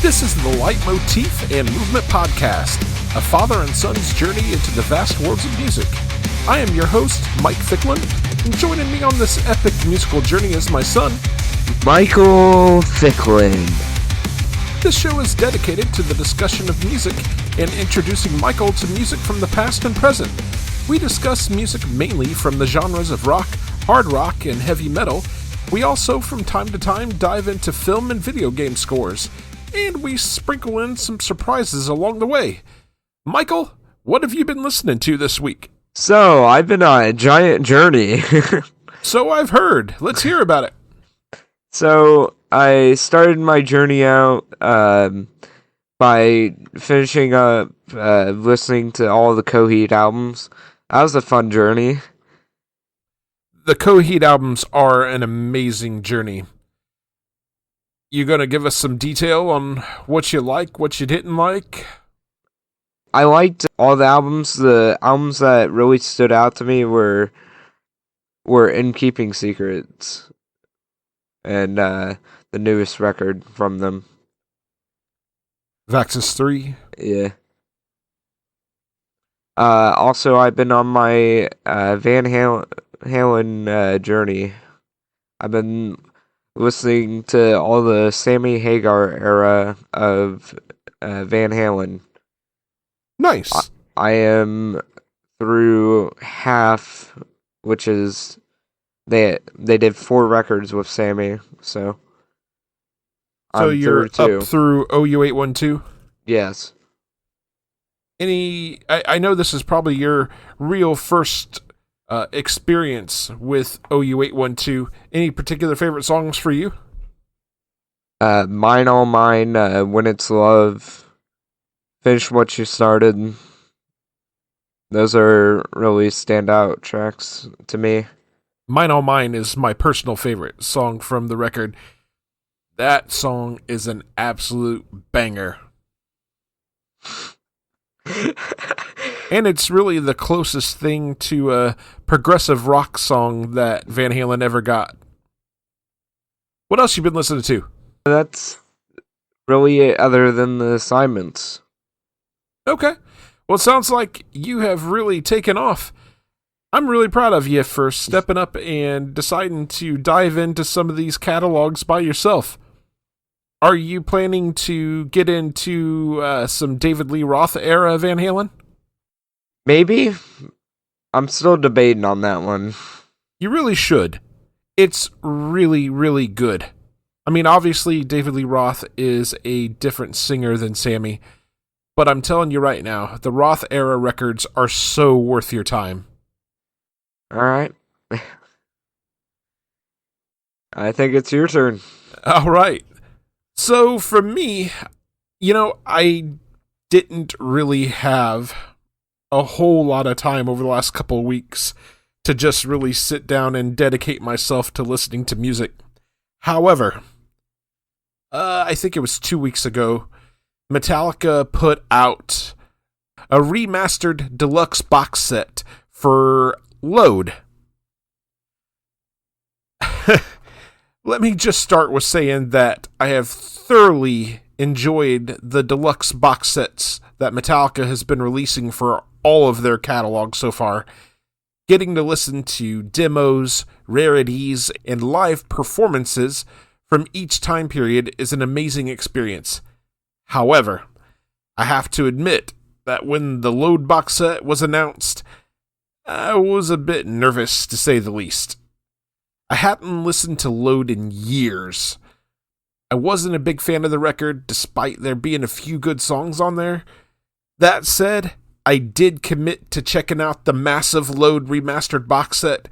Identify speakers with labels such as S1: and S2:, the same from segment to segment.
S1: This is the Leitmotif and Movement Podcast, a father and son's journey into the vast worlds of music. I am your host, Mike Ficklin, and joining me on this epic musical journey is my son,
S2: Michael Ficklin.
S1: This show is dedicated to the discussion of music and introducing Michael to music from the past and present. We discuss music mainly from the genres of rock, hard rock, and heavy metal. We also, from time to time, dive into film and video game scores, and we sprinkle in some surprises along the way. Michael, what have you been listening to this week?
S2: So, I've been on a giant journey.
S1: So I've heard. Let's hear about it.
S2: So, I started my journey out by finishing up listening to all the Coheed albums. That was a fun journey.
S1: The Coheed albums are an amazing journey. You gonna give us some detail on what you like, what you didn't like?
S2: I liked all the albums. The albums that really stood out to me were In Keeping Secrets and the newest record from them.
S1: Vaxxus 3?
S2: Yeah. Also, I've been on my Van Halen journey. I've been listening to all the Sammy Hagar era of Van Halen.
S1: Nice.
S2: I am through half, which is they did 4 records with Sammy, so I'm
S1: you're
S2: through
S1: up through OU812?
S2: Yes.
S1: I know this is probably your real first experience with OU812. Any particular favorite songs for you?
S2: Mine All Mine, When It's Love, Finish What You Started. Those are really standout tracks to me.
S1: Mine All Mine is my personal favorite song from the record. That song is an absolute banger. And it's really the closest thing to a progressive rock song that Van Halen ever got. What else you been listening to?
S2: That's really it, other than the assignments.
S1: Okay. Well, it sounds like you have really taken off. I'm really proud of you for stepping up and deciding to dive into some of these catalogs by yourself. Are you planning to get into some David Lee Roth era Van Halen?
S2: Maybe. I'm still debating on that one.
S1: You really should. It's really, really good. I mean, obviously, David Lee Roth is a different singer than Sammy, but I'm telling you right now, the Roth era records are so worth your time.
S2: All right. I think it's your turn.
S1: All right. So for me, I didn't really have a whole lot of time over the last couple of weeks to just really sit down and dedicate myself to listening to music. However, I think it was 2 weeks ago, Metallica put out a remastered deluxe box set for Load. Let me just start with saying that I have thoroughly enjoyed the deluxe box sets that Metallica has been releasing for all of their catalog so far. Getting to listen to demos, rarities, and live performances from each time period is an amazing experience. However, I have to admit that when the Load box set was announced, I was a bit nervous, to say the least. I hadn't listened to Load in years. I wasn't a big fan of the record, despite there being a few good songs on there. That said, I did commit to checking out the massive Load remastered box set.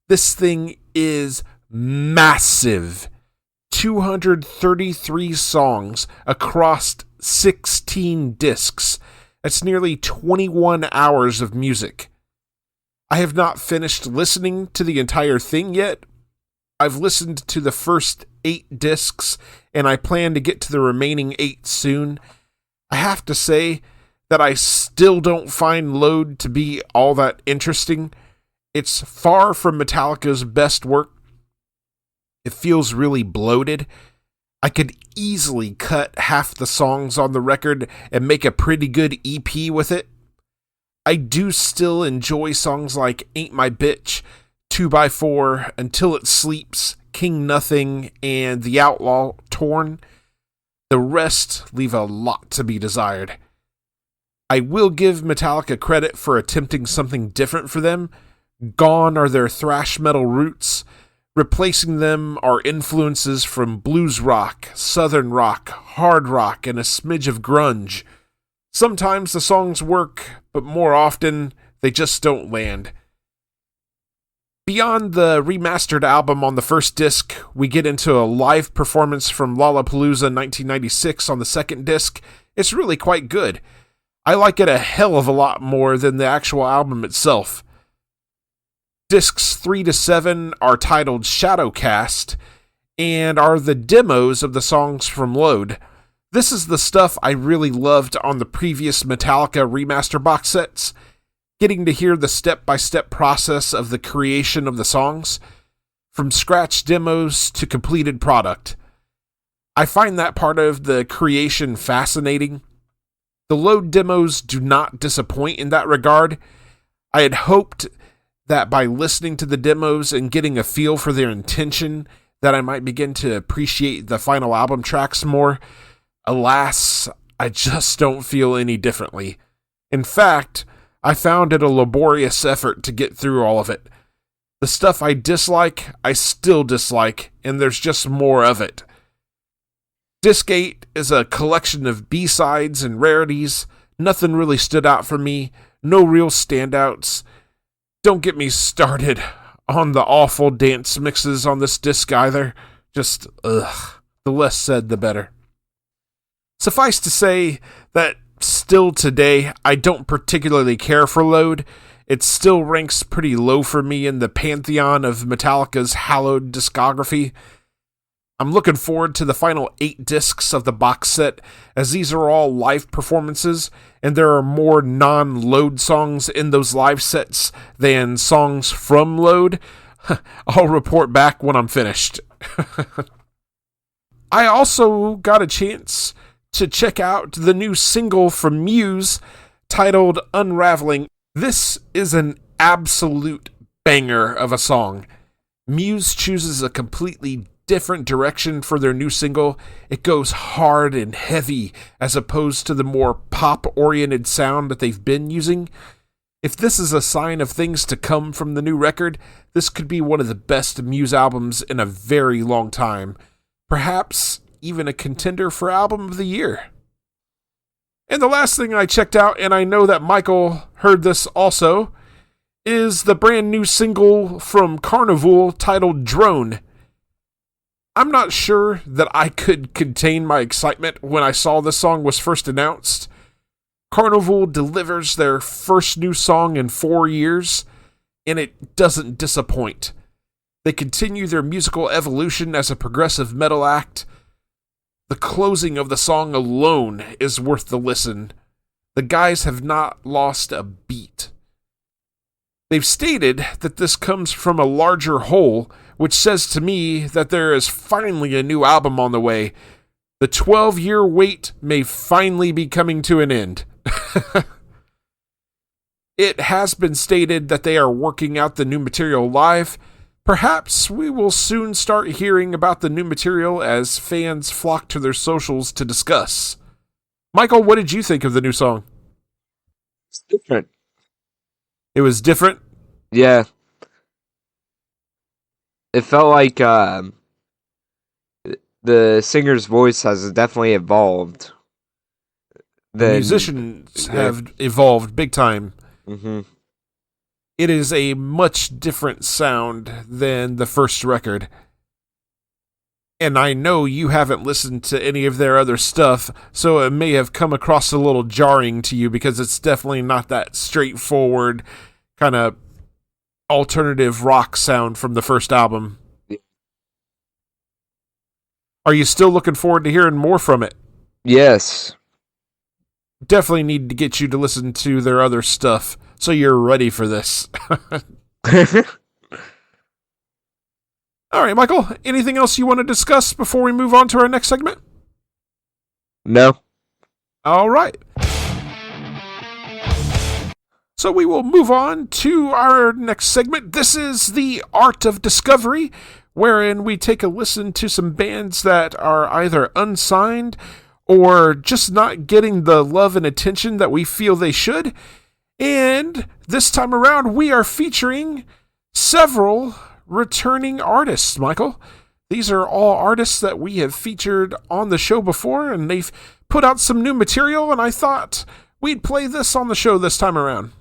S1: This thing is massive. 233 songs across 16 discs. That's nearly 21 hours of music. I have not finished listening to the entire thing yet. I've listened to the first 8 discs, and I plan to get to the remaining 8 soon. I have to say that I still don't find Load to be all that interesting. It's far from Metallica's best work. It feels really bloated. I could easily cut half the songs on the record and make a pretty good EP with it. I do still enjoy songs like Ain't My Bitch, 2x4, Until It Sleeps, King Nothing, and The Outlaw, Torn. The rest leave a lot to be desired. I will give Metallica credit for attempting something different for them. Gone are their thrash metal roots. Replacing them are influences from blues rock, southern rock, hard rock, and a smidge of grunge. Sometimes the songs work, but more often they just don't land. Beyond the remastered album on the first disc, we get into a live performance from Lollapalooza 1996 on the second disc. It's really quite good. I like it a hell of a lot more than the actual album itself. Discs 3 to 7 are titled Shadowcast and are the demos of the songs from Load. This is the stuff I really loved on the previous Metallica remaster box sets, getting to hear the step-by-step process of the creation of the songs, from scratch demos to completed product. I find that part of the creation fascinating. The Load demos do not disappoint in that regard. I had hoped that by listening to the demos and getting a feel for their intention, that I might begin to appreciate the final album tracks more. Alas, I just don't feel any differently. In fact, I found it a laborious effort to get through all of it. The stuff I dislike, I still dislike, and there's just more of it. Disc 8 is a collection of B-sides and rarities. Nothing really stood out for me. No real standouts. Don't get me started on the awful dance mixes on this disc either. Just, ugh. The less said, the better. Suffice to say that still today, I don't particularly care for Load. It still ranks pretty low for me in the pantheon of Metallica's hallowed discography. I'm looking forward to the final 8 discs of the box set, as these are all live performances, and there are more non-Load songs in those live sets than songs from Load. I'll report back when I'm finished. I also got a chance to check out the new single from Muse titled Unraveling. This is an absolute banger of a song. Muse chooses a completely different direction for their new single. It goes hard and heavy as opposed to the more pop-oriented sound that they've been using. If this is a sign of things to come from the new record, this could be one of the best Muse albums in a very long time. Perhaps even a contender for Album of the Year. And the last thing I checked out, and I know that Michael heard this also, is the brand new single from Carnival titled Drone. I'm not sure that I could contain my excitement when I saw this song was first announced. Carnival delivers their first new song in 4 years, and it doesn't disappoint. They continue their musical evolution as a progressive metal act. The closing of the song alone is worth the listen. The guys have not lost a beat. They've stated that this comes from a larger whole, which says to me that there is finally a new album on the way. The 12-year wait may finally be coming to an end. It has been stated that they are working out the new material live. Perhaps we will soon start hearing about the new material as fans flock to their socials to discuss. Michael, what did you think of the new song?
S2: It's different.
S1: It was different?
S2: Yeah. It felt like the singer's voice has definitely evolved.
S1: The musicians have evolved big time.
S2: Mm-hmm.
S1: It is a much different sound than the first record. And I know you haven't listened to any of their other stuff, so it may have come across a little jarring to you because it's definitely not that straightforward kind of alternative rock sound from the first album. Are you still looking forward to hearing more from it?
S2: Yes.
S1: Definitely need to get you to listen to their other stuff so you're ready for this. All right, Michael, anything else you want to discuss before we move on to our next segment?
S2: No.
S1: All right. So we will move on to our next segment. This is the Art of Discovery, wherein we take a listen to some bands that are either unsigned or just not getting the love and attention that we feel they should. And this time around, we are featuring several returning artists, Michael. These are all artists that we have featured on the show before, and they've put out some new material, and I thought we'd play this on the show this time around.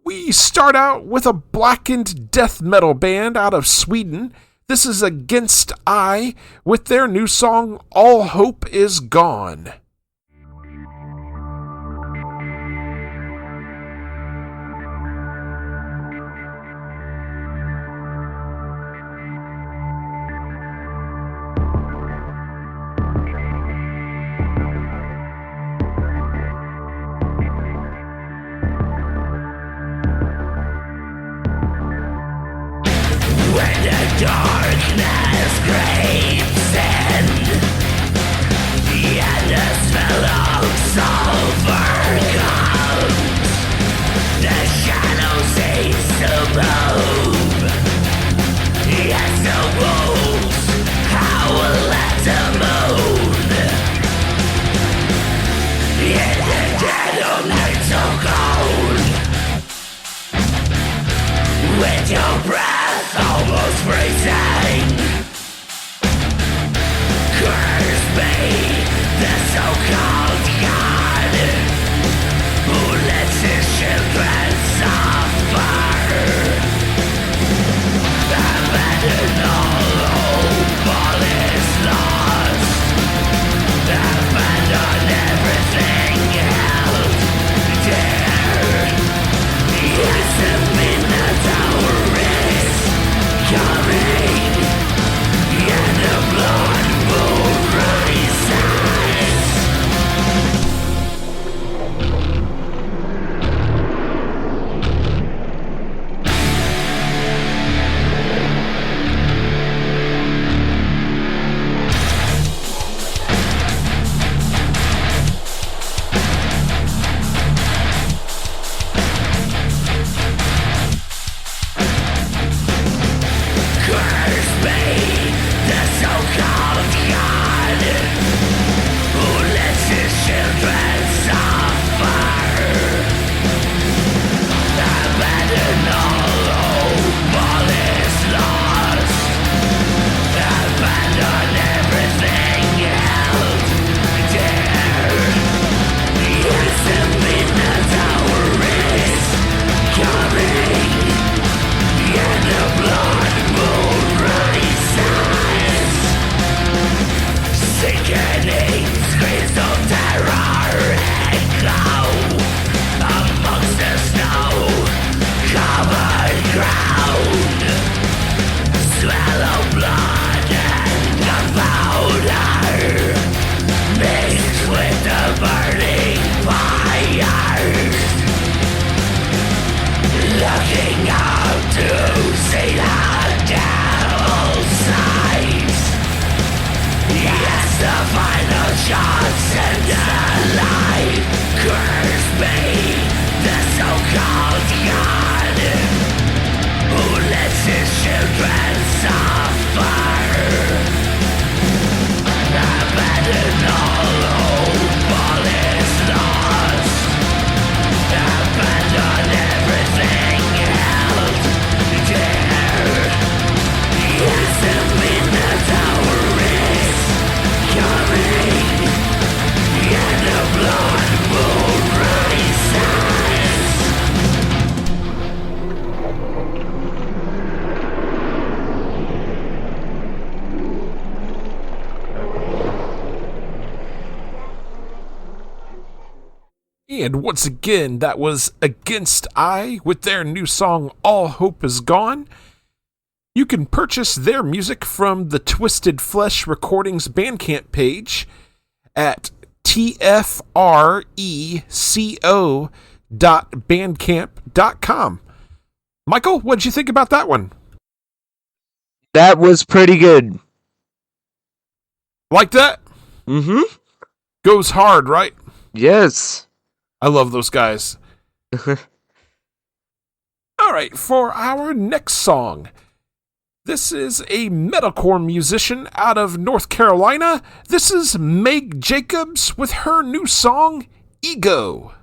S1: We start out with a blackened death metal band out of Sweden. This is Against I with their new song, All Hope Is Gone.
S3: Darkness creeps in. The smell of sulfur comes. The shadow seems to move. Yes, the wolves howl at the moon. In the dead of night so cold. With your breath almost freezing. Curse me, the so-called God, who lets his children suffer. Abandon all hope, all is lost. Abandon everything held dear. Yes, the midnight hour is coming, and the blood will rises. Curse me, the so-called God, who lets his children suffer. Abandon all hope, all is lost. Abandon everything held dear. Yes, the midnight hour is coming, and the blood moon rises. Sickening screams of terror echo amongst the snow-covered ground. Swallow blood and gunpowder mixed with the burning fires. Looking up to see the devil's eyes. Yes, the final shots and alive. Curse me, the so-called God, who lets his children suffer. Abandon all hope, all is lost. Abandon everything held dear. Yes, the midnight hour is coming, and the blood moon rises.
S1: And once again, that was Against I with their new song, All Hope Is Gone. You can purchase their music from the Twisted Flesh Recordings Bandcamp page at tfreco.bandcamp.com. Michael, what'd you think about that one?
S2: That was pretty good.
S1: Like that?
S2: Mm-hmm.
S1: Goes hard, right?
S2: Yes.
S1: I love those guys. All right, for our next song. This is a metalcore musician out of North Carolina. This is Megg Jacobs with her new song, Ego.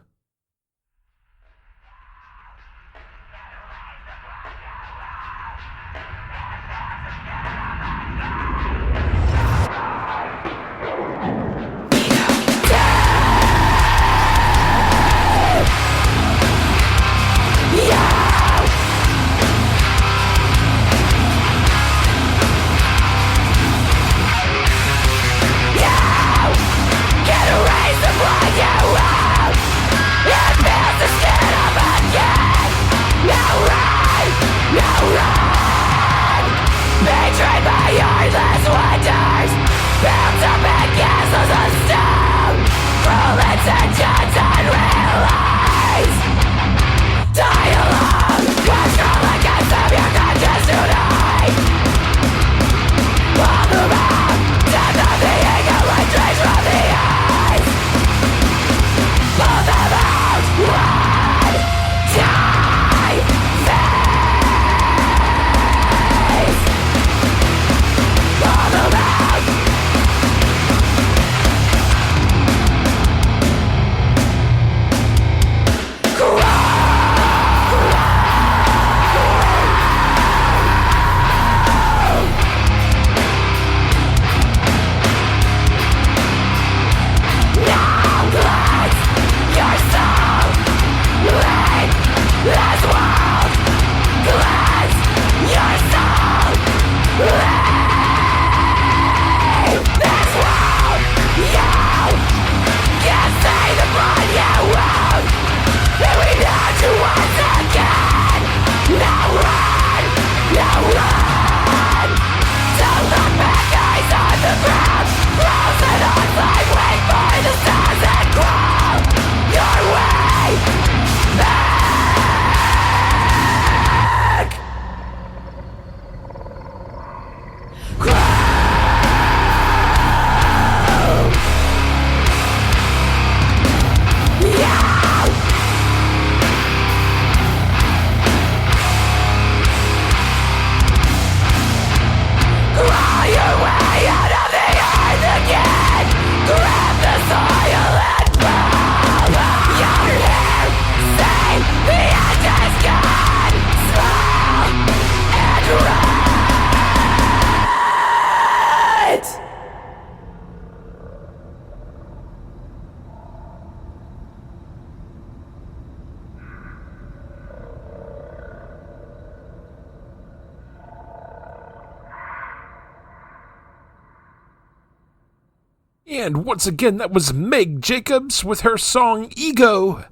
S1: And once again, that was Megg Jacobs with her song Ego.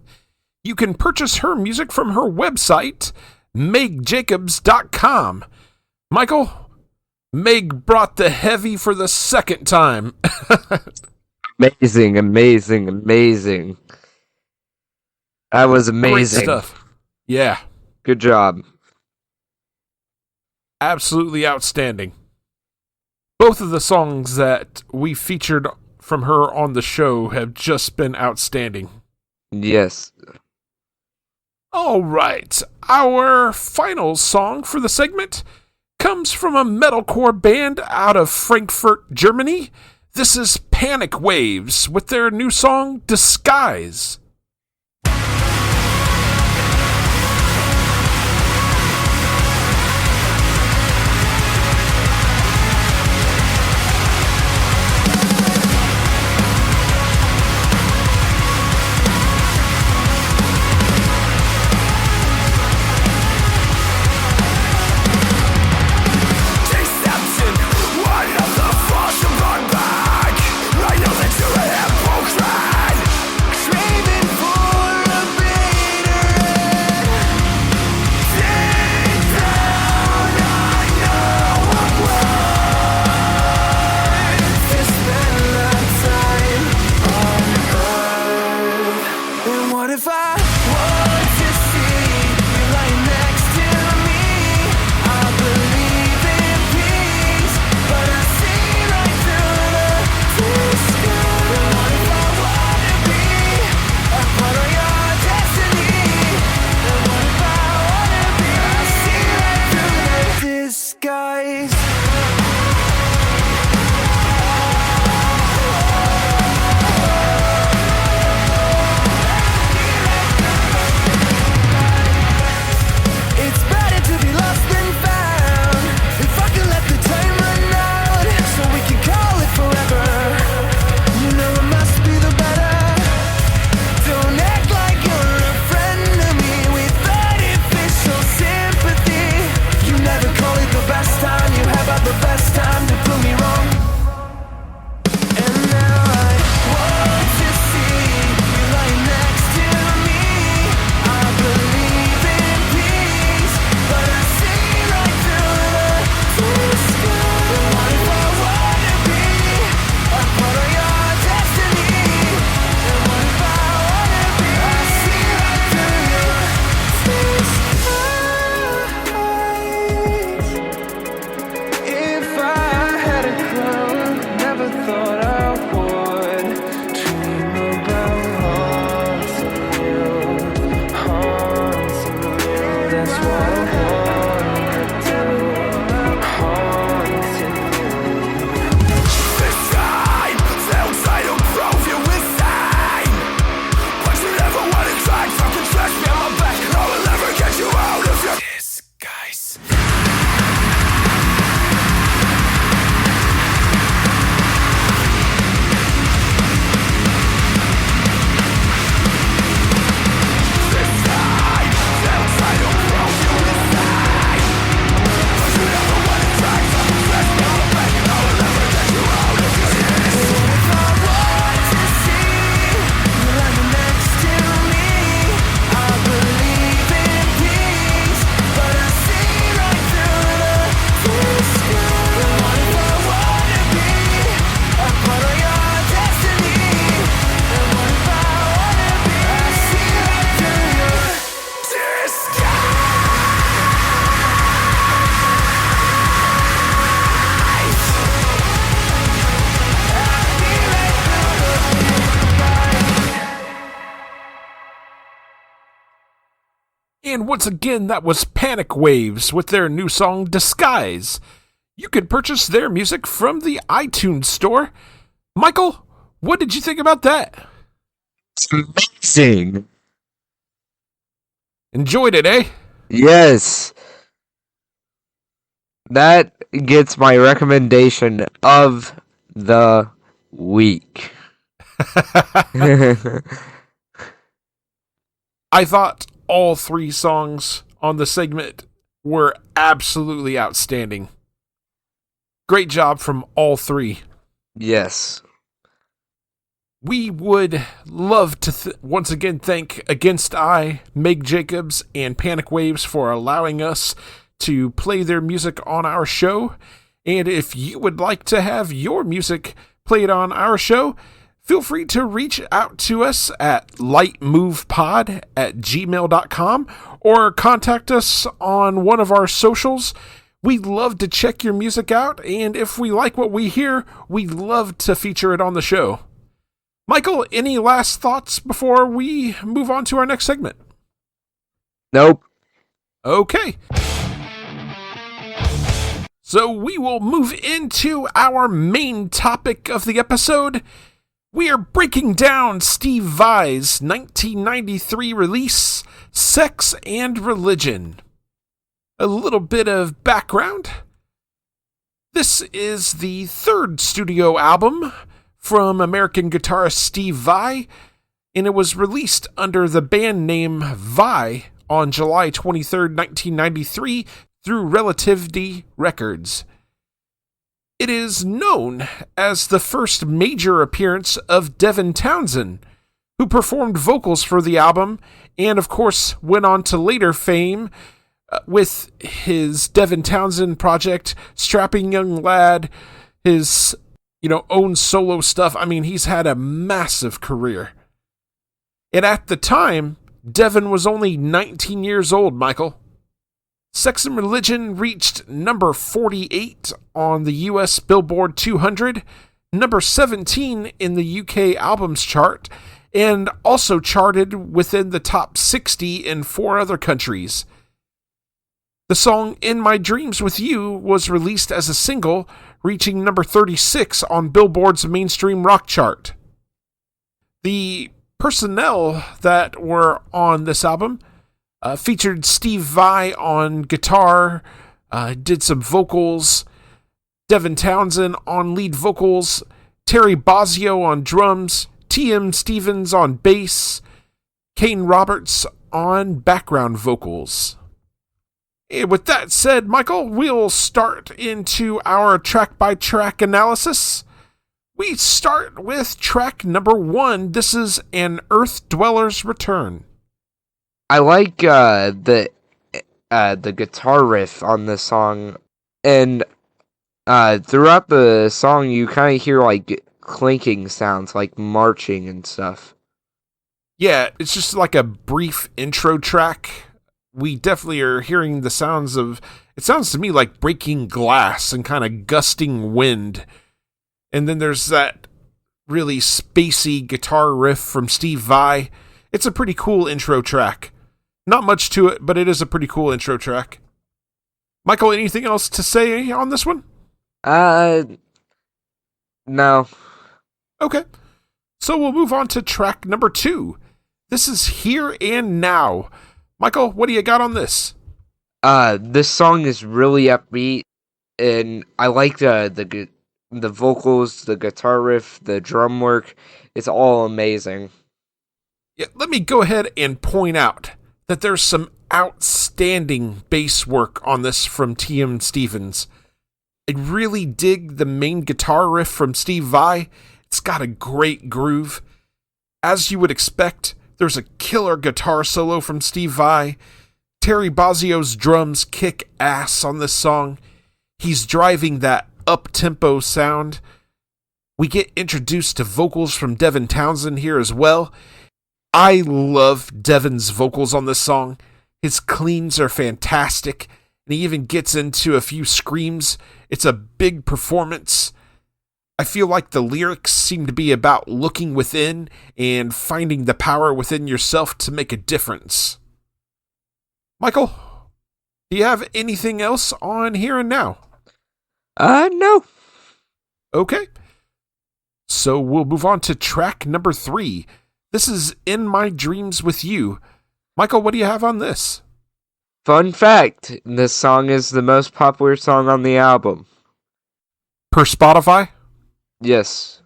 S1: You can purchase her music from her website, meggjacobs.com. Michael, Megg brought the heavy for the second time.
S2: Amazing, amazing, amazing. That was amazing.
S1: Great stuff. Yeah.
S2: Good job.
S1: Absolutely outstanding. Both of the songs that we featured from her on the show have just been outstanding.
S2: Yes.
S1: All right. Our final song for the segment comes from a metalcore band out of Frankfurt, Germany. This is Panicwaves with their new song, Disguise.
S3: Screaming
S1: And once again, that was Panicwaves with their new song, Disguise. You can purchase their music from the iTunes store. Michael, what did you think about that?
S2: It's amazing.
S1: Enjoyed it, eh?
S2: Yes. That gets my recommendation of the week.
S1: I thought all three songs on the segment were absolutely outstanding. Great job from all three.
S2: Yes.
S1: We would love to once again thank Against I, Megg Jacobs, and Panicwaves for allowing us to play their music on our show. And if you would like to have your music played on our show, feel free to reach out to us at lightmovepod@gmail.com or contact us on one of our socials. We'd love to check your music out, and if we like what we hear, we'd love to feature it on the show. Michael, any last thoughts before we move on to our next segment?
S2: Nope.
S1: Okay. So we will move into our main topic of the episode. We are breaking down Steve Vai's 1993 release, Sex and Religion. A little bit of background. This is the third studio album from American guitarist Steve Vai, and it was released under the band name Vai on July 23rd, 1993 through Relativity Records. It is known as the first major appearance of Devin Townsend, who performed vocals for the album and, of course, went on to later fame with his Devin Townsend project, Strapping Young Lad, his, own solo stuff. I mean, he's had a massive career. And at the time, Devin was only 19 years old, Michael. Sex and Religion reached number 48 on the US Billboard 200, number 17 in the UK Albums Chart, and also charted within the top 60 in 4 other countries. The song In My Dreams With You was released as a single, reaching number 36 on Billboard's mainstream rock chart. The personnel that were on this album featured Steve Vai on guitar, did some vocals, Devin Townsend on lead vocals, Terry Bozzio on drums, T.M. Stevens on bass, Kane Roberts on background vocals. And with that said, Michael, we'll start into our track-by-track analysis. We start with track number 1. This is An Earth Dweller's Return.
S2: I like the guitar riff on this song, and throughout the song you kind of hear like clinking sounds, like marching and stuff.
S1: Yeah, it's just like a brief intro track. We definitely are hearing the sounds of, it sounds to me like breaking glass and kind of gusting wind. And then there's that really spacey guitar riff from Steve Vai. It's a pretty cool intro track. Not much to it, but it is a pretty cool intro track. Michael, anything else to say on this one?
S2: No.
S1: Okay. So we'll move on to track number 2. This is Here and Now. Michael, what do you got on this?
S2: This song is really upbeat, and I like the vocals, the guitar riff, the drum work. It's all amazing.
S1: Yeah, let me go ahead and point out that there's some outstanding bass work on this from T.M. Stevens. I really dig the main guitar riff from Steve Vai. It's got a great groove. As you would expect, there's a killer guitar solo from Steve Vai. Terry Bozzio's drums kick ass on this song. He's driving that up-tempo sound. We get introduced to vocals from Devin Townsend here as well. I love Devin's vocals on this song. His cleans are fantastic, and he even gets into a few screams. It's a big performance. I feel like the lyrics seem to be about looking within and finding the power within yourself to make a difference. Michael, do you have anything else on Here and Now?
S2: No.
S1: Okay. So we'll move on to track number 3. This is In My Dreams With You. Michael, what do you have on this?
S2: Fun fact, this song is the most popular song on the album.
S1: Per Spotify?
S2: Yes.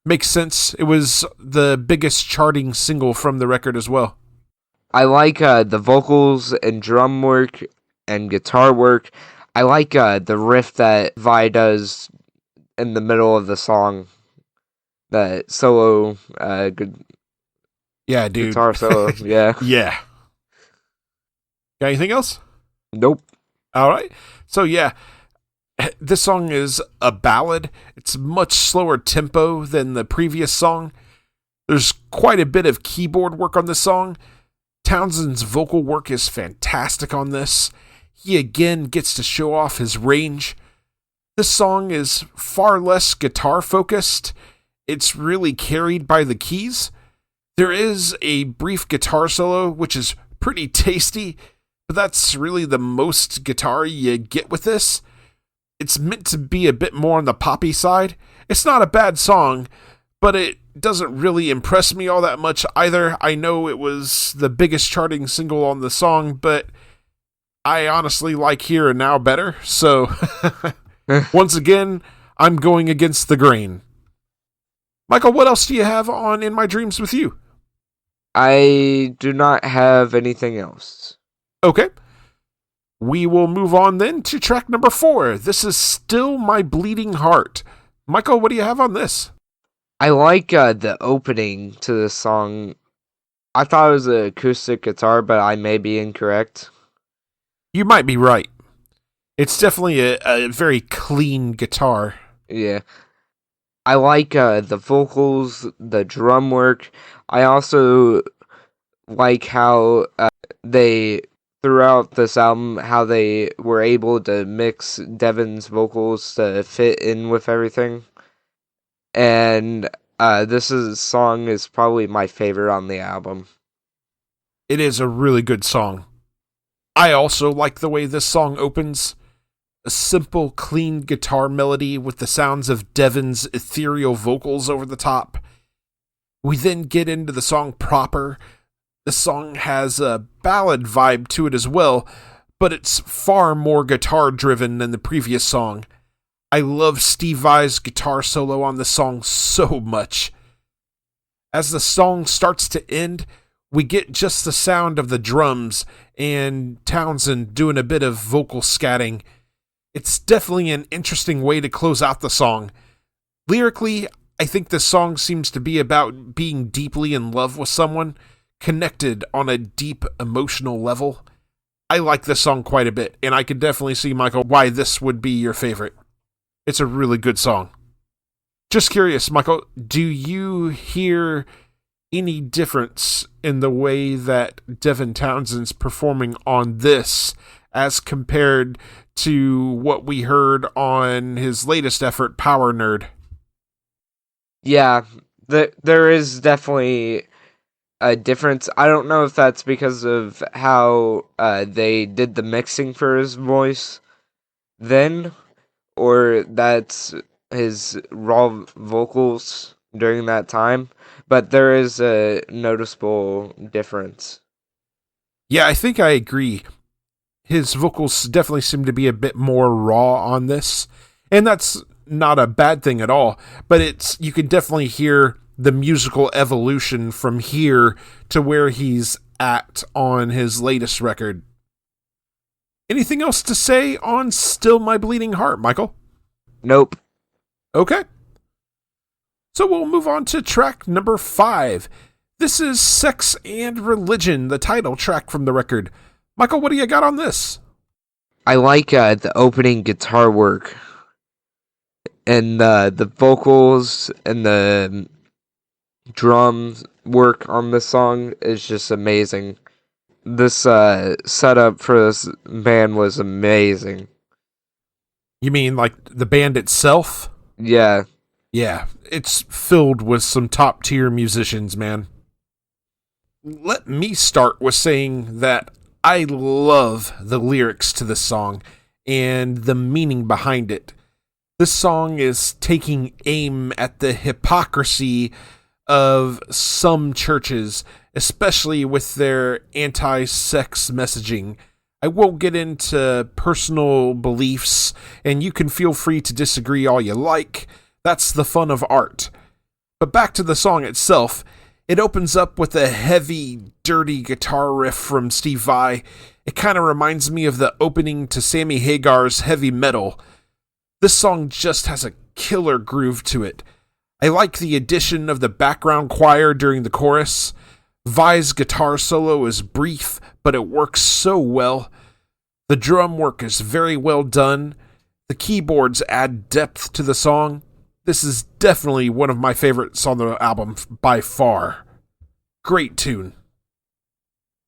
S1: Makes sense. It was the biggest charting single from the record as well.
S2: I like the vocals and drum work and guitar work. I like the riff that Vai does in the middle of the song. That solo,
S1: Yeah, dude.
S2: guitar solo, yeah.
S1: Yeah. Got anything else?
S2: Nope.
S1: All right. So, yeah, this song is a ballad. It's much slower tempo than the previous song. There's quite a bit of keyboard work on this song. Townsend's vocal work is fantastic on this. He again gets to show off his range. This song is far less guitar focused. It's really carried by the keys. There is a brief guitar solo, which is pretty tasty, but that's really the most guitar you get with this. It's meant to be a bit more on the poppy side. It's not a bad song, but it doesn't really impress me all that much either. I know it was the biggest charting single on the song, but I honestly like Here and Now better. So, once again, I'm going against the grain. Michael, what else do you have on In My Dreams With You?
S2: I do not have anything else.
S1: Okay. We will move on then to track number 4. This is Still My Bleeding Heart. Michael, what do you have on this?
S2: I like the opening to this song. I thought it was an acoustic guitar, but I may be incorrect.
S1: You might be right. It's definitely a very clean guitar.
S2: Yeah. I like the vocals, the drum work. I also like how they, throughout this album, how they were able to mix Devin's vocals to fit in with everything. And song is probably my favorite on the album.
S1: It is a really good song. I also like the way this song opens. A simple, clean guitar melody with the sounds of Devin's ethereal vocals over the top. We then get into the song proper. The song has a ballad vibe to it as well, but it's far more guitar-driven than the previous song. I love Steve Vai's guitar solo on this song so much. As the song starts to end, we get just the sound of the drums and Townsend doing a bit of vocal scatting. It's definitely an interesting way to close out the song. Lyrically, I think this song seems to be about being deeply in love with someone, connected on a deep emotional level. I like this song quite a bit, and I could definitely see, Michael, why this would be your favorite. It's a really good song. Just curious, Michael, do you hear any difference in the way that Devin Townsend's performing on this as compared to what we heard on his latest effort, Power Nerd?
S2: Yeah, there is definitely a difference. I don't know if that's because of how they did the mixing for his voice then, or that's his raw vocals during that time, but there is a noticeable difference.
S1: Yeah, I think I agree. His vocals definitely seem to be a bit more raw on this, and that's not a bad thing at all, but you can definitely hear the musical evolution from here to where he's at on his latest record. Anything else to say on Still My Bleeding Heart, Michael?
S2: Nope.
S1: Okay. So we'll move on to track number 5. This is Sex and Religion, the title track from the record. Michael, what do you got on this?
S2: I like the opening guitar work, and the vocals and the drums work on this song is just amazing. This setup for this band was amazing.
S1: You mean like the band itself?
S2: Yeah.
S1: Yeah, it's filled with some top tier musicians, man. Let me start with saying that I love the lyrics to this song and the meaning behind it. This song is taking aim at the hypocrisy of some churches, especially with their anti-sex messaging. I won't get into personal beliefs, and you can feel free to disagree all you like. That's the fun of art. But back to the song itself, it opens up with a heavy, dirty guitar riff from Steve Vai. It kind of reminds me of the opening to Sammy Hagar's Heavy Metal. This song just has a killer groove to it. I like the addition of the background choir during the chorus. Vai's guitar solo is brief, but it works so well. The drum work is very well done. The keyboards add depth to the song. This is definitely one of my favorites on the album by far. Great tune.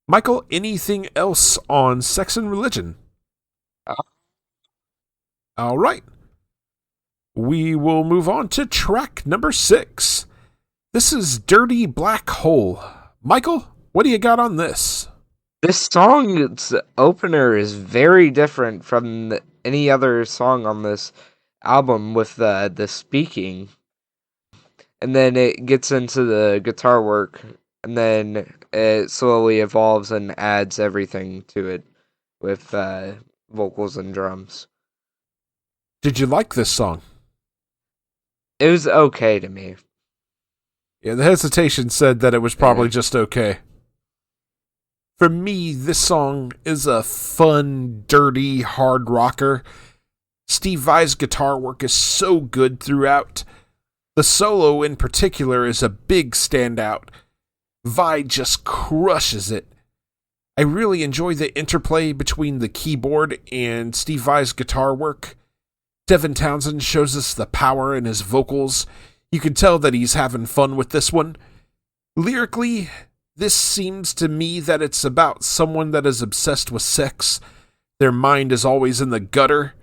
S1: Michael, anything else on Sex and Religion? All right. We will move on to track number 6. This is Dirty Black Hole. Michael, what do you got on this?
S2: This song's opener is very different from any other song on this album with the speaking. And then it gets into the guitar work, and then it slowly evolves and adds everything to it with vocals and drums.
S1: Did you like this song?
S2: It was okay to me.
S1: Yeah, the hesitation said that it was probably just okay. For me, this song is a fun, dirty, hard rocker. Steve Vai's guitar work is so good throughout. The solo in particular is a big standout. Vai just crushes it. I really enjoy the interplay between the keyboard and Steve Vai's guitar work. Devin Townsend shows us the power in his vocals. You can tell that he's having fun with this one. Lyrically, this seems to me that it's about someone that is obsessed with sex. Their mind is always in the gutter.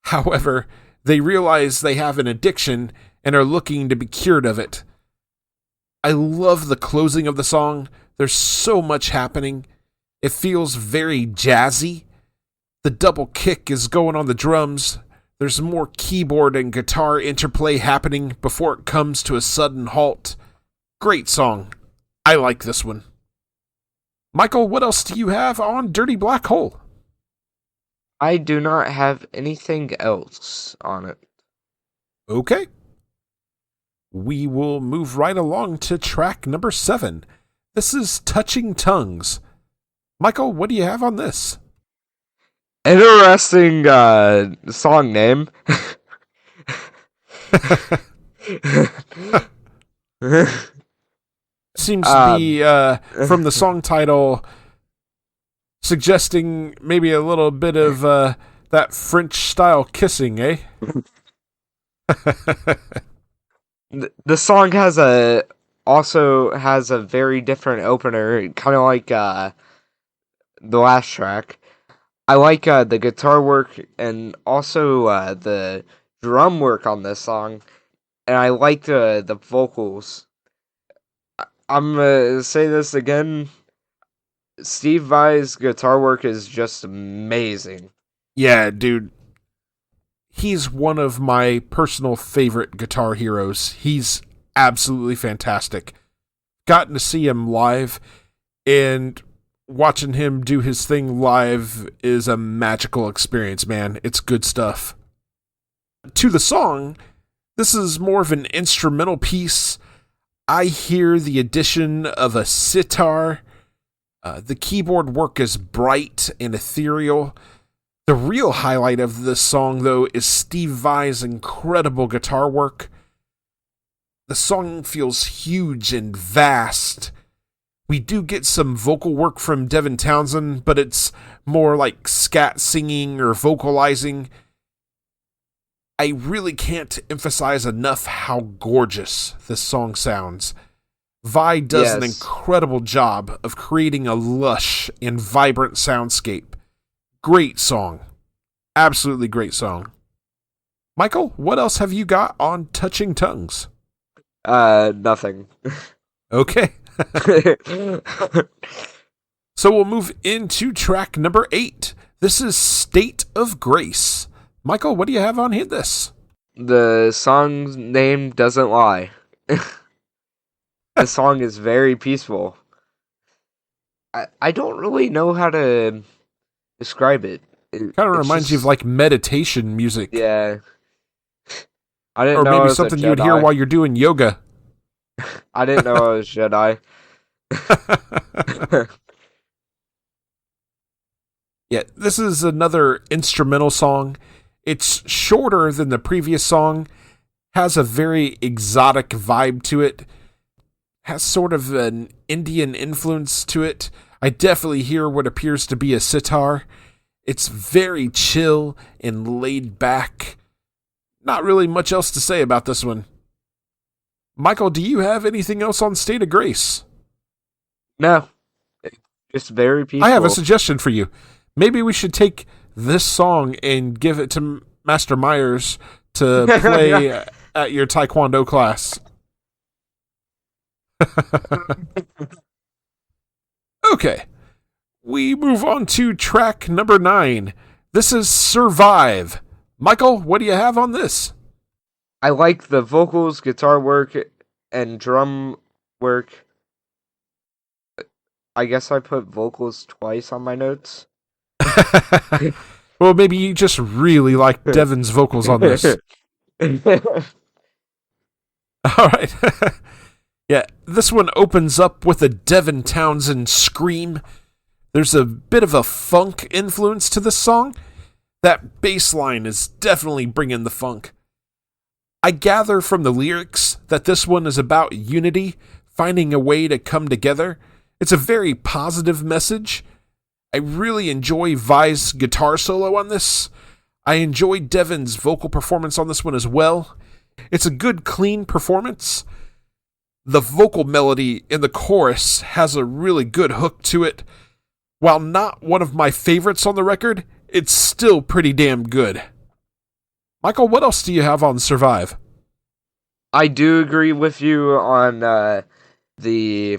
S1: However, they realize they have an addiction and are looking to be cured of it. I love the closing of the song. There's so much happening. It feels very jazzy. The double kick is going on the drums. There's more keyboard and guitar interplay happening before it comes to a sudden halt. Great song. I like this one. Michael, what else do you have on Dirty Black Hole?
S2: I do not have anything else on it.
S1: Okay. We will move right along to track number 7. This is Touching Tongues. Michael, what do you have on this?
S2: Interesting song name.
S1: Seems to be from the song title suggesting maybe a little bit of that French style kissing, eh?
S2: The song also has a very different opener, kind of like the last track. I like the guitar work and also the drum work on this song, and I like the vocals. I'm gonna say this again. Steve Vai's guitar work is just amazing.
S1: Yeah, dude. He's one of my personal favorite guitar heroes. He's absolutely fantastic. Gotten to see him live, and watching him do his thing live is a magical experience, man. It's good stuff. To the song, this is more of an instrumental piece. I hear the addition of a sitar. The keyboard work is bright and ethereal. The real highlight of this song, though, is Steve Vai's incredible guitar work. The song feels huge and vast. We do get some vocal work from Devin Townsend, but it's more like scat singing or vocalizing. I really can't emphasize enough how gorgeous this song sounds. Vai does an incredible job of creating a lush and vibrant soundscape. Great song. Absolutely great song. Michael, what else have you got on Touching Tongues?
S2: Nothing.
S1: Okay. So we'll move into track number 8. This is State of Grace. Michael, what do you have on here this?
S2: The song's name doesn't lie. The song is very peaceful. I don't really know how to describe it.
S1: Kind of reminds you of like meditation music.
S2: Yeah. I didn't
S1: or
S2: know I
S1: maybe
S2: was
S1: something
S2: a
S1: you would hear
S2: Jedi.
S1: while you're doing yoga.
S2: I didn't know I was Jedi.
S1: Yeah, this is another instrumental song. It's shorter than the previous song, has a very exotic vibe to it, has sort of an Indian influence to it. I definitely hear what appears to be a sitar. It's very chill and laid back. Not really much else to say about this one. Michael, do you have anything else on State of Grace?
S2: No. Just very peaceful.
S1: I have a suggestion for you. Maybe we should take this song and give it to Master Myers to play at your Taekwondo class. Okay. We move on to track number 9. This is Survive. Michael, what do you have on this?
S2: I like the vocals, guitar work, and drum work. I guess I put vocals twice on my notes.
S1: Well, maybe you just really like Devin's vocals on this. All right. Yeah, this one opens up with a Devin Townsend scream. There's a bit of a funk influence to this song. That bass line is definitely bringing the funk. I gather from the lyrics that this one is about unity, finding a way to come together. It's a very positive message. I really enjoy Vai's guitar solo on this. I enjoy Devin's vocal performance on this one as well. It's a good, clean performance. The vocal melody in the chorus has a really good hook to it. While not one of my favorites on the record, it's still pretty damn good. Michael, what else do you have on Survive?
S2: I do agree with you on the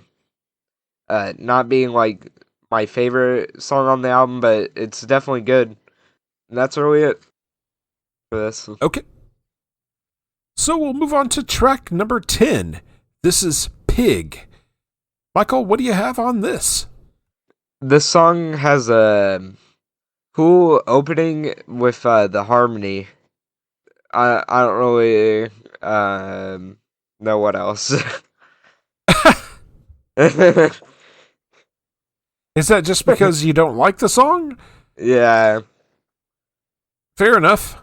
S2: not being like my favorite song on the album, but it's definitely good. And that's really it for this.
S1: Okay. So we'll move on to track number 10. This is Pig. Michael, what do you have on this?
S2: This song has a cool opening with the harmony. I don't really know what else.
S1: Is that just because you don't like the song?
S2: Yeah.
S1: Fair enough.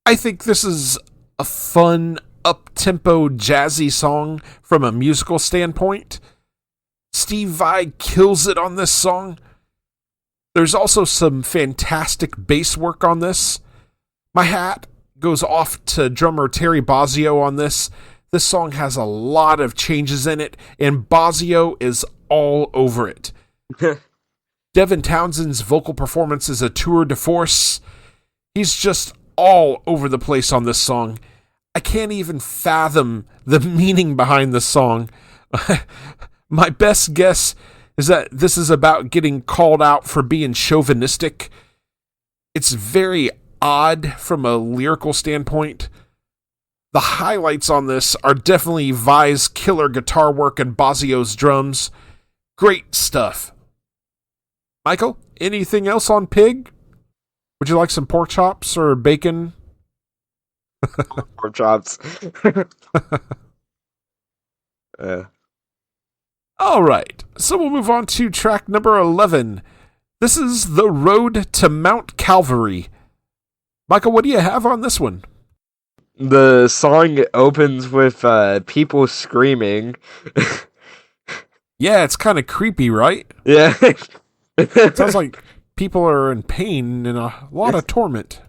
S1: I think this is a fun, up-tempo, jazzy song from a musical standpoint. Steve Vai kills it on this song. There's also some fantastic bass work on this. My hat goes off to drummer Terry Bozzio on this. This song has a lot of changes in it, and Bozzio is all over it. Devin Townsend's vocal performance is a tour de force. He's just all over the place on this song. I can't even fathom the meaning behind this song. My best guess is that this is about getting called out for being chauvinistic. It's very odd from a lyrical standpoint. The highlights on this are definitely Vai's killer guitar work and Bozzio's drums. Great stuff. Michael, anything else on Pig? Would you like some pork chops or bacon?
S2: Pork chops.
S1: All right, so we'll move on to track number 11. This is The Road to Mount Calvary. Michael, what do you have on this one?
S2: The song opens with people screaming.
S1: Yeah, it's kind of creepy, right?
S2: Yeah.
S1: It sounds like people are in pain and a lot of torment.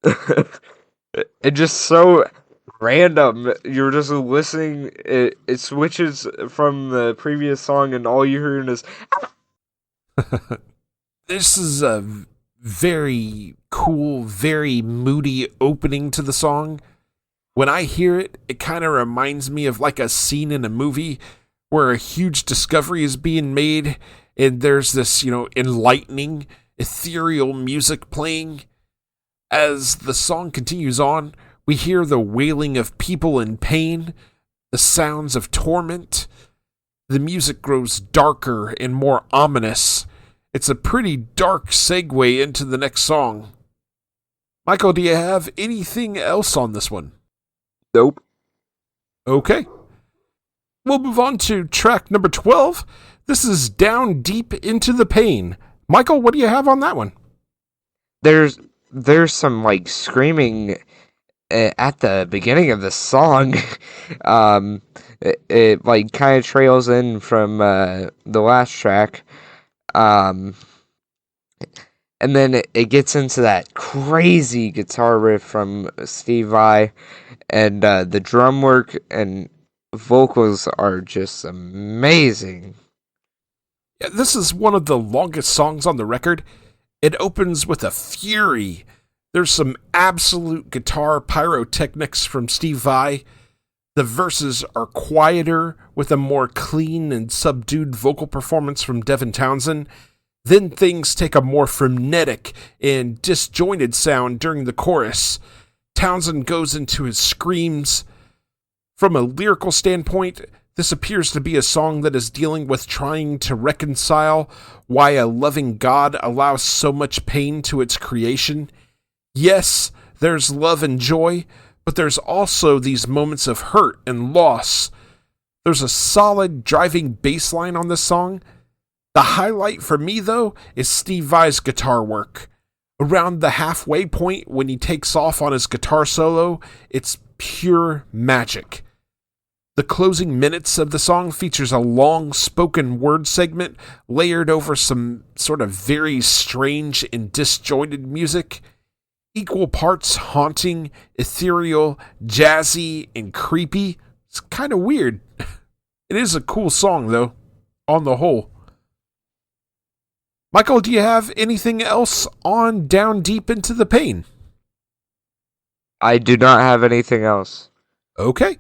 S2: It's just so random. You're just listening. It switches from the previous song, and all you're hearing is.
S1: This is a very cool, very moody opening to the song. When I hear it, it kind of reminds me of like a scene in a movie where a huge discovery is being made, and there's this, enlightening, ethereal music playing. As the song continues on, we hear the wailing of people in pain, the sounds of torment. The music grows darker and more ominous. It's a pretty dark segue into the next song. Michael, do you have anything else on this one?
S2: Nope.
S1: Okay. We'll move on to track number 12. This is Down Deep Into the Pain. Michael, what do you have on that one?
S2: There's some like screaming at the beginning of the song. It like kind of trails in from the last track. And then it gets into that crazy guitar riff from Steve Vai, and the drum work and vocals are just amazing.
S1: Yeah, this is one of the longest songs on the record. It opens with a fury. There's some absolute guitar pyrotechnics from Steve Vai. The verses are quieter, with a more clean and subdued vocal performance from Devin Townsend. Then things take a more frenetic and disjointed sound during the chorus. Townsend goes into his screams. From a lyrical standpoint, this appears to be a song that is dealing with trying to reconcile why a loving God allows so much pain to its creation. Yes, there's love and joy, but there's also these moments of hurt and loss. There's a solid driving bass line on this song. The highlight for me, though, is Steve Vai's guitar work. Around the halfway point when he takes off on his guitar solo, it's pure magic. The closing minutes of the song features a long spoken word segment layered over some sort of very strange and disjointed music. Equal parts haunting, ethereal, jazzy, and creepy. It's kind of weird. It is a cool song, though, on the whole. Michael, do you have anything else on Down Deep Into the Pain?
S2: I do not have anything else.
S1: Okay.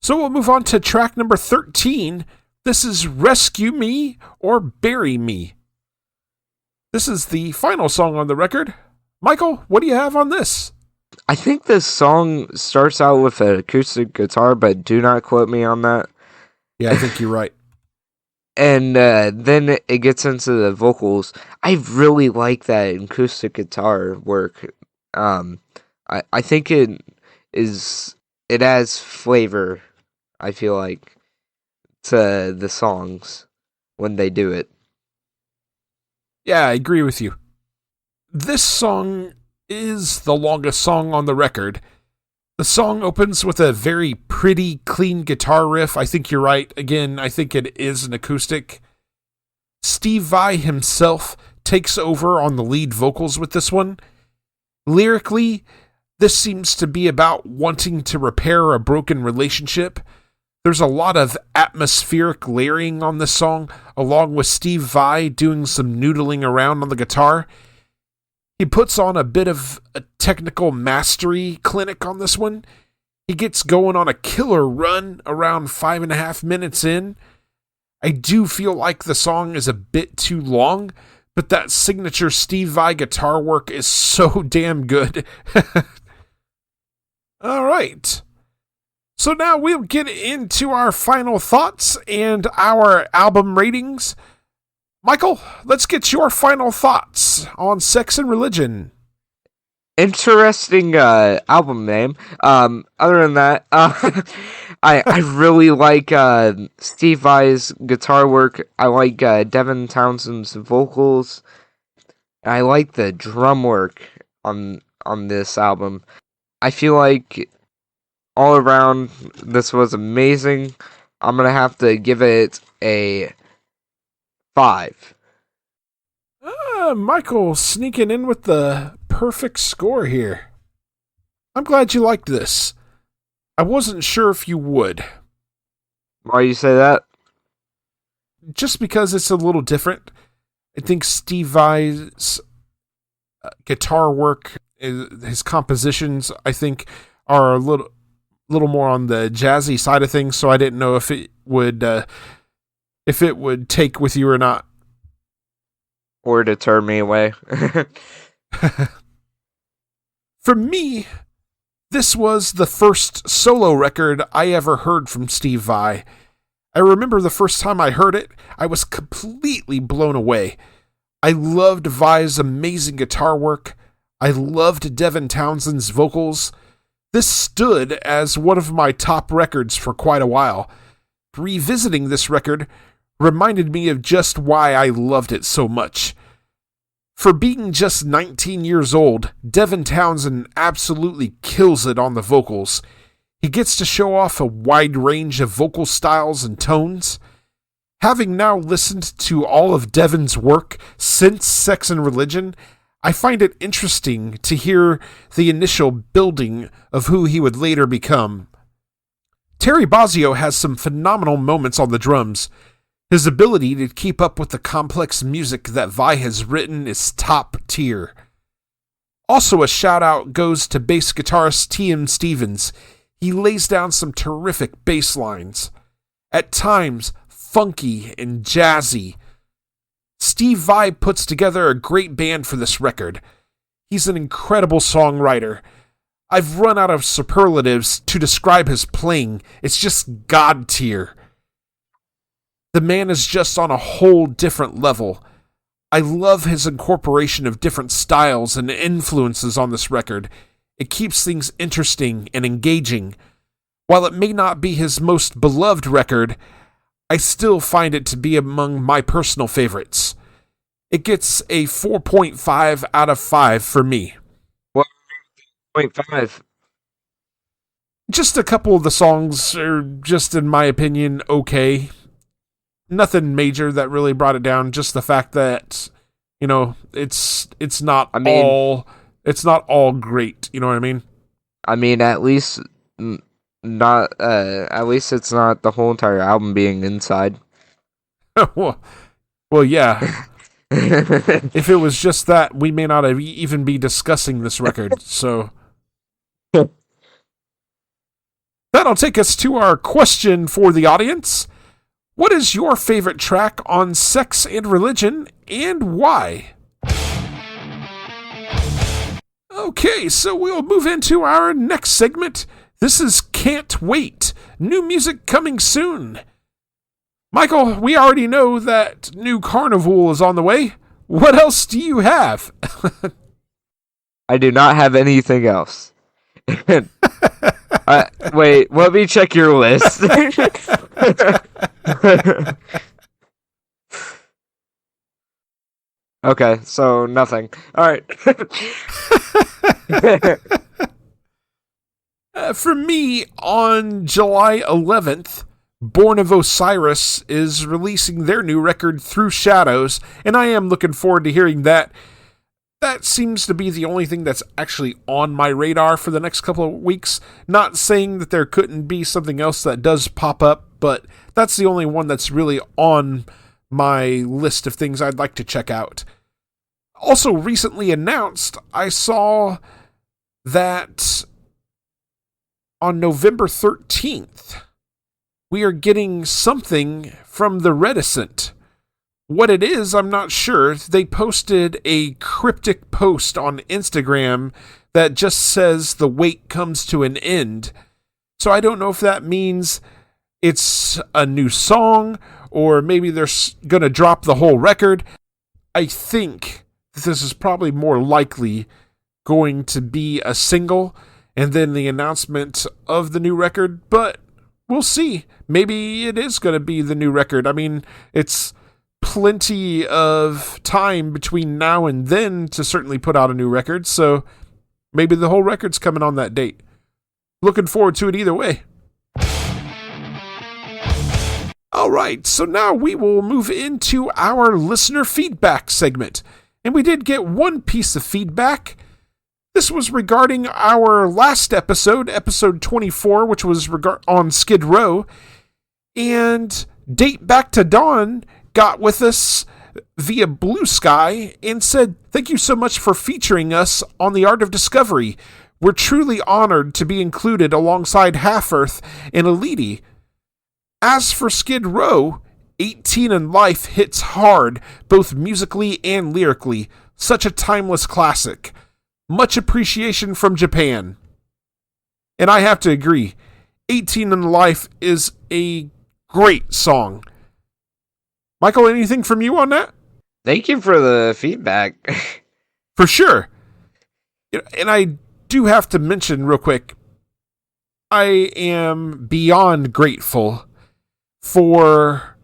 S1: So we'll move on to track number 13. This is Rescue Me or Bury Me. This is the final song on the record. Michael, what do you have on this?
S2: I think this song starts out with an acoustic guitar, but do not quote me on that.
S1: Yeah, I think you're right.
S2: And then it gets into the vocals. I really like that acoustic guitar work. I think it adds flavor, I feel like, to the songs when they do it.
S1: Yeah, I agree with you. This song is the longest song on the record. The song opens with a very pretty, clean guitar riff. I think you're right. Again, I think it is an acoustic. Steve Vai himself takes over on the lead vocals with this one. Lyrically, this seems to be about wanting to repair a broken relationship. There's a lot of atmospheric layering on this song, along with Steve Vai doing some noodling around on the guitar. He puts on a bit of a technical mastery clinic on this one. He gets going on a killer run around 5.5 minutes in. I do feel like the song is a bit too long, but that signature Steve Vai guitar work is so damn good. All right. So now we'll get into our final thoughts and our album ratings. Michael, let's get your final thoughts on Sex and Religion.
S2: Interesting album name. Other than that, I really like Steve Vai's guitar work. I like Devin Townsend's vocals. I like the drum work on this album. I feel like all around this was amazing. I'm gonna have to give it a 5.
S1: Michael sneaking in with the perfect score here. I'm glad you liked this. I wasn't sure if you would.
S2: Why you say that?
S1: Just because it's a little different. I think Steve Vai's guitar work, his compositions, I think, are a little more on the jazzy side of things, so I didn't know if would take with you or not.
S2: Or to turn me away.
S1: For me, this was the first solo record I ever heard from Steve Vai. I remember the first time I heard it, I was completely blown away. I loved Vai's amazing guitar work. I loved Devin Townsend's vocals. This stood as one of my top records for quite a while. Revisiting this record reminded me of just why I loved it so much. For being just 19 years old, Devin Townsend absolutely kills it on the vocals. He gets to show off a wide range of vocal styles and tones. Having now listened to all of Devin's work since Sex and Religion, I find it interesting to hear the initial building of who he would later become. Terry Bozzio has some phenomenal moments on the drums. His ability to keep up with the complex music that Vai has written is top tier. Also, a shout out goes to bass guitarist T.M. Stevens. He lays down some terrific bass lines. At times, funky and jazzy. Steve Vai puts together a great band for this record. He's an incredible songwriter. I've run out of superlatives to describe his playing. It's just god tier. The man is just on a whole different level. I love his incorporation of different styles and influences on this record. It keeps things interesting and engaging. While it may not be his most beloved record, I still find it to be among my personal favorites. It gets a 4.5 out of 5 for me.
S2: 0.5.
S1: Just a couple of the songs are just, in my opinion, okay. Nothing major that really brought it down. Just the fact that, it's not all great. You know what I mean?
S2: I mean, at least not. At least it's not the whole entire album being inside.
S1: well, yeah. If it was just that, we may not have even be discussing this record. So that'll take us to our question for the audience. What is your favorite track on Sex and Religion, and why? Okay, so we'll move into our next segment. This is Can't Wait. New music coming soon. Michael, we already know that new Carnival is on the way. What else do you have?
S2: I do not have anything else. Wait, let me check your list. Okay, so nothing. All right.
S1: For me, on July 11th, Born of Osiris is releasing their new record, Through Shadows, and I am looking forward to hearing that. That seems to be the only thing that's actually on my radar for the next couple of weeks. Not saying that there couldn't be something else that does pop up, but that's the only one that's really on my list of things I'd like to check out. Also recently announced, I saw that on November 13th, we are getting something from The Reticent. What it is, I'm not sure. They posted a cryptic post on Instagram that just says the wait comes to an end. So I don't know if that means it's a new song, or maybe they're going to drop the whole record. I think this is probably more likely going to be a single, and then the announcement of the new record, but we'll see. Maybe it is going to be the new record. I mean, it's plenty of time between now and then to certainly put out a new record, so maybe the whole record's coming on that date. Looking forward to it either way. Alright, so now we will move into our listener feedback segment. And we did get one piece of feedback. This was regarding our last episode, episode 24, which was on Skid Row. And Date Back to Dawn got with us via Blue Sky and said, "Thank you so much for featuring us on The Art of Discovery. We're truly honored to be included alongside Half-Earth and Elite. As for Skid Row, 18 and Life hits hard, both musically and lyrically. Such a timeless classic. Much appreciation from Japan. And I have to agree, 18 and Life is a great song. Michael, anything from you on that?
S2: Thank you for the feedback.
S1: For sure. And I do have to mention real quick, I am beyond grateful for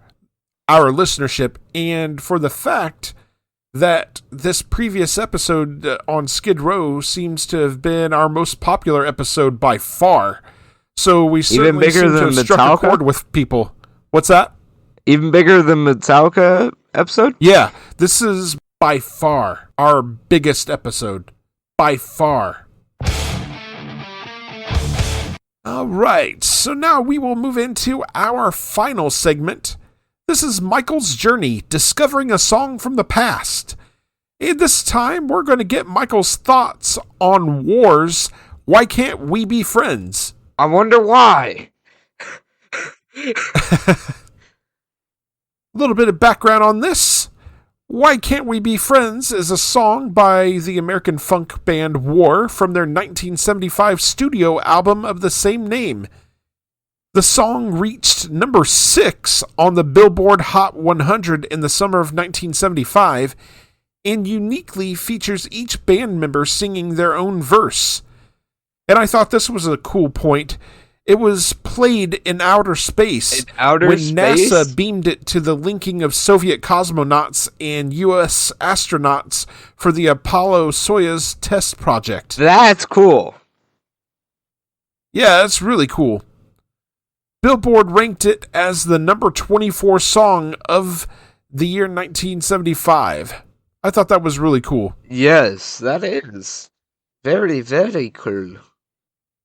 S1: our listenership and for the fact that this previous episode on Skid Row seems to have been our most popular episode by far. So we certainly
S2: bigger
S1: seem to
S2: than
S1: have struck a
S2: Metallica?
S1: chord with people. What's that?
S2: Even bigger than Metallica episode?
S1: Yeah, this is by far our biggest episode. By far. All right, so now we will move into our final segment. This is Michael's journey, discovering a song from the past. And this time, we're going to get Michael's thoughts on War's Why Can't We Be Friends?
S2: I wonder why.
S1: A little bit of background on this. Why Can't We Be Friends is a song by the American funk band War from their 1975 studio album of the same name. The song reached number 6 on the Billboard Hot 100 in the summer of 1975 and uniquely features each band member singing their own verse. And I thought this was a cool point. It was played in outer space when NASA beamed it to the linking of Soviet cosmonauts and U.S. astronauts for the Apollo-Soyuz test project.
S2: That's cool.
S1: Yeah, that's really cool. Billboard ranked it as the number 24 song of the year 1975. I thought that was really cool.
S2: Yes, that is. Very, very cool.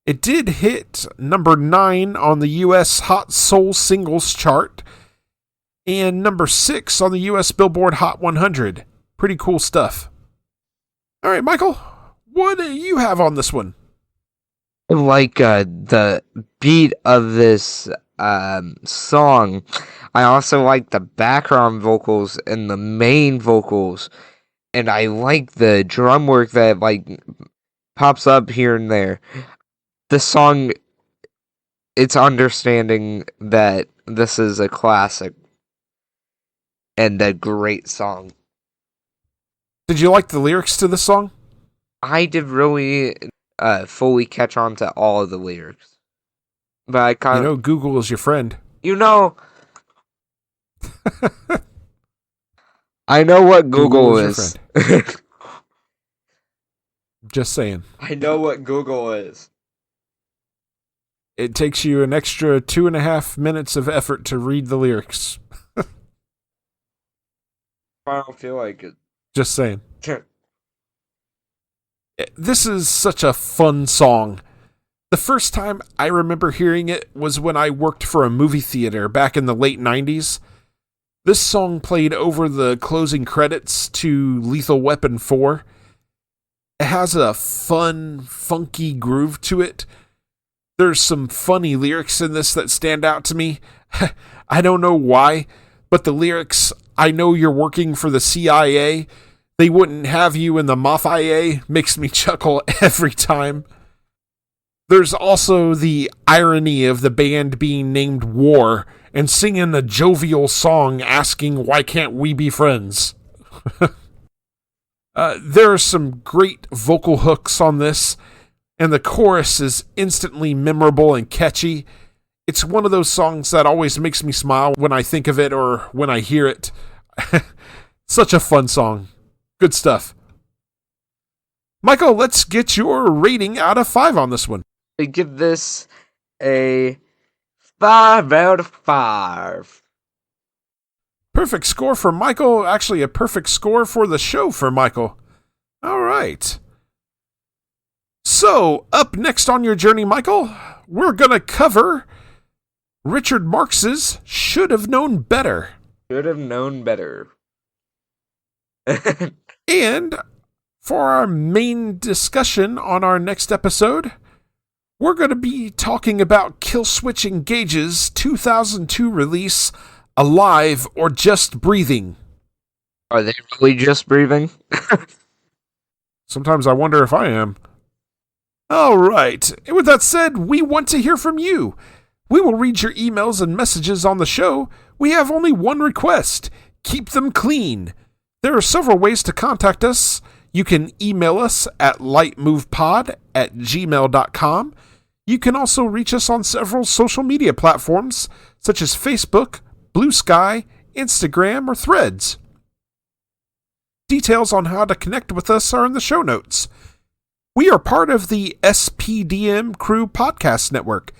S1: It did hit number 9 on the U.S. Hot Soul Singles chart and number 6 on the U.S. Billboard Hot 100. Pretty cool stuff. All right, Michael, what do you have on this one?
S2: I like the beat of this song. I also like the background vocals and the main vocals. And I like the drum work that pops up here and there. The song, it's understanding that this is a classic and a great song.
S1: Did you like the lyrics to this song?
S2: I did really fully catch on to all of the lyrics. But I kind of...
S1: Google is your friend.
S2: I know what Google is.
S1: Just saying.
S2: I know what Google is.
S1: It takes you an extra 2.5 minutes of effort to read the lyrics.
S2: I don't feel like it.
S1: Just saying. This is such a fun song. The first time I remember hearing it was when I worked for a movie theater back in the late 90s. This song played over the closing credits to Lethal Weapon 4. It has a fun, funky groove to it. There's some funny lyrics in this that stand out to me. I don't know why, but the lyrics, I know you're working for the CIA. They wouldn't have you in the Mafia, makes me chuckle every time. There's also the irony of the band being named War and singing a jovial song asking, why can't we be friends? There are some great vocal hooks on this, and the chorus is instantly memorable and catchy. It's one of those songs that always makes me smile when I think of it or when I hear it. Such a fun song. Good stuff. Michael, let's get your rating out of 5 on this one.
S2: I give this a 5 out of 5.
S1: Perfect score for Michael. Actually, a perfect score for the show for Michael. All right. So, up next on your journey, Michael, we're going to cover Richard Marx's Should Have Known Better.
S2: Should have known better.
S1: And for our main discussion on our next episode, We're going to be talking about Killswitch Engage's 2002 release, Alive or Just Breathing.
S2: Are they really just breathing?
S1: Sometimes I wonder if I am. All right. And with that said, we want to hear from you. We will read your emails and messages on the show. We have only one request. Keep them clean. There are several ways to contact us. You can email us at lightmovepod@gmail.com. You can also reach us on several social media platforms, such as Facebook, Blue Sky, Instagram, or Threads. Details on how to connect with us are in the show notes. We are part of the SPDM Crew Podcast Network.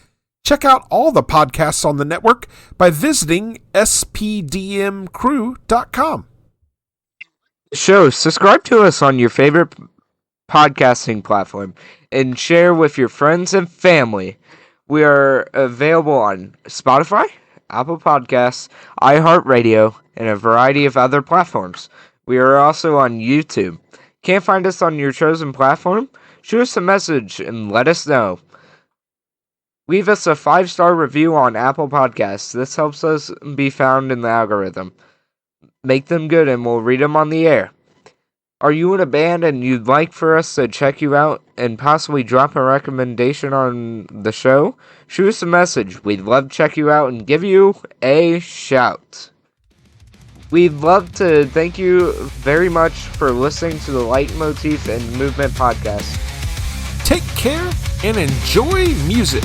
S1: Check out all the podcasts on the network by visiting spdmcrew.com.
S2: Show, subscribe to us on your favorite podcasting platform and share with your friends and family. We are available on Spotify, Apple Podcasts, iHeartRadio, and a variety of other platforms. We are also on YouTube. Can't find us on your chosen platform? Shoot us a message and let us know. Leave us a 5-star review on Apple Podcasts. This helps us be found in the algorithm. Make them good and we'll read them on the air. Are you in a band and you'd like for us to check you out and possibly drop a recommendation on the show? Shoot us a message. We'd love to check you out and give you a shout. We'd love to thank you very much for listening to the Leitmotif and Movement podcast.
S1: Take care and enjoy music.